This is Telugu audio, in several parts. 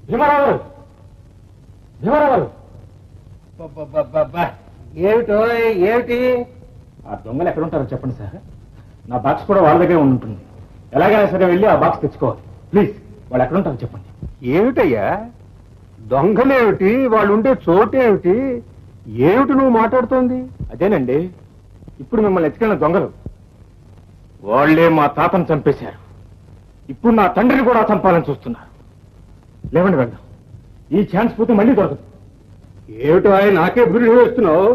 భీమరావు భీమరావు ఏమిటో ఏమిటి? ఆ దొంగలు ఎక్కడ ఉంటారో చెప్పండి సార్. నా బాక్స్ కూడా వాళ్ళ దగ్గరే ఉంటుంది. ఎలాగైనా సరే వెళ్ళి ఆ బాక్స్ తెచ్చుకోవాలి. ప్లీజ్, వాళ్ళు ఎక్కడ ఉంటారో చెప్పండి. ఏమిటయ్యా దొంగలేమిటి? వాళ్ళు ఉండే చోటేమిటి? ఏమిటి నువ్వు మాట్లాడుతోంది? అదేనండి, ఇప్పుడు మిమ్మల్ని ఎత్తుకెళ్ళిన దొంగలు వాళ్లే మా తాతను చంపేశారు. ఇప్పుడు నా తండ్రిని కూడా చంపాలని చూస్తున్నారు. లేవండి, వెళ్దాం. ఈ ఛాన్స్ పోతే మళ్ళీ దొరకదు. ఏమిటో నాకే బురి వేస్తున్నావు.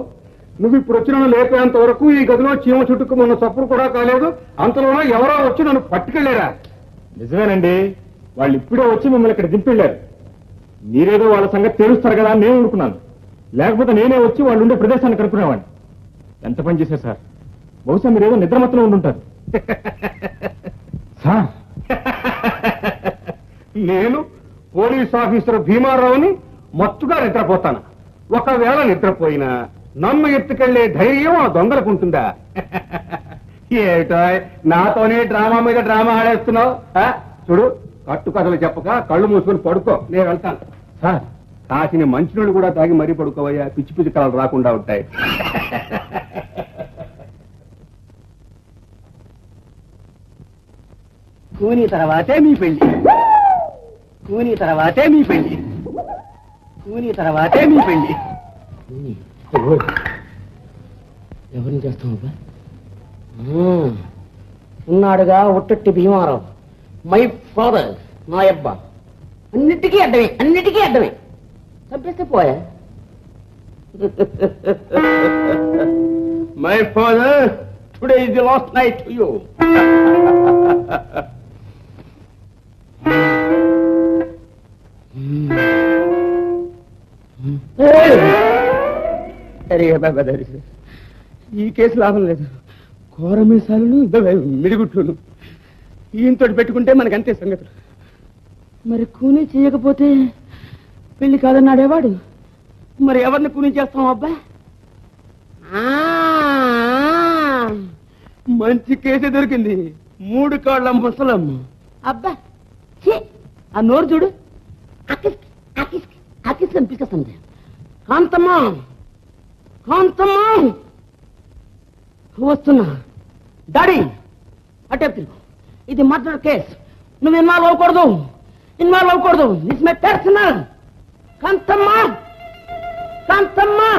నువ్వు ఇప్పుడు వచ్చి నన్ను లేపేంత వరకు ఈ గదిలో చీమ చుట్టుకున్న చప్పుడు కూడా కాలేదు. అంతలోనూ ఎవరో వచ్చి నన్ను పట్టుకెళ్ళారా? నిజమేనండి, వాళ్ళు ఇప్పుడే వచ్చి మిమ్మల్ని ఇక్కడ దింపెళ్ళారు. మీరేదో వాళ్ళ సంగతి తెలుస్తారు కదా అని నేను అనుకున్నాను. లేకపోతే నేనే వచ్చి వాళ్ళు ఉండే ప్రదేశాన్ని కనుక్కునేవాడిని. ఎంత పని చేశారు సార్. బహుశా మీరేదో నిద్రమత్తులో ఉండుంటారు. సార్, నేను పోలీస్ ఆఫీసర్ భీమారావుని మత్తుగా నిద్రపోతాను. ఒకవేళ నిద్రపోయినా నన్ను ఎత్తుకెళ్లే ధైర్యం ఆ దొంగలకు ఉంటుందా? ఏటో నాతోనే డ్రామా మీద డ్రామా ఆడేస్తున్నావు. చూడు, కట్టు కథలు చెప్పక కళ్ళు మూసుకొని పడుకో, నేను వెళ్తాను. సార్, కాసిన మంచినీళ్ళు కూడా తాగి మరీ పడుకోవయ్యా, పిచ్చి పిచ్చి కళలు రాకుండా ఉంటాయి. కూని తర్వాతే మీ పెళ్లి, కూని తర్వాతే మీ పెళ్లి, కూని తర్వాతే మీ పెళ్లి. ఎవరిని చేస్తామబ్బా? ఉన్నాడుగా ఒట్టట్టి భీమారావు, మై ఫాదర్, నా అబ్బా. అన్నిటికీ అడ్డమే, అన్నిటికీ అడ్డమే. చంపేస్తే పోయా. My father, today is the last night to you. ఈ కేసు లాభం లేదు. కోరమీసాలను మిడిగుట్లును ఈయంతో పెట్టుకుంటే మనకంతే సంగతులు. మరి కూనీ చేయకపోతే పెళ్లి కాదన్నాడేవాడు. మరి ఎవరిని కూనీ చేస్తాం అబ్బా? మంచి కేసే దొరికింది. 3 కాళ్ళ ముసలమ్మ. అబ్బా, ఆ నోరు చూడు, అకిస్ కనిపిస్తుంది. కాంతమ్మా, కాంతమ్మా, వస్తున్నా. డాడీ, అటే తిరుగు. ఇది మర్డర్ కేసు. నువ్వు ఇన్వాల్వ్ అవ్వకూడదు, ఇన్వాల్వ్ అవ్వకూడదు. This my personal. Kanthamma, Kanthamma.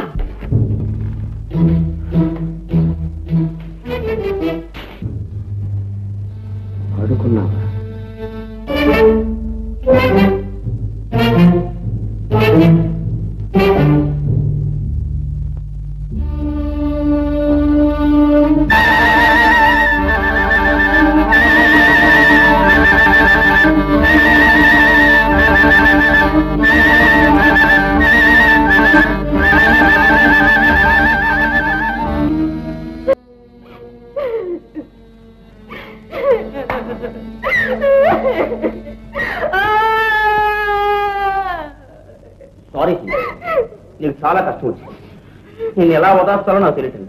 అడుకున్నావా? సారీ, నీకు చాలా కష్టం వచ్చింది. నేను ఎలా వదాస్తానో నాకు తెలియదు.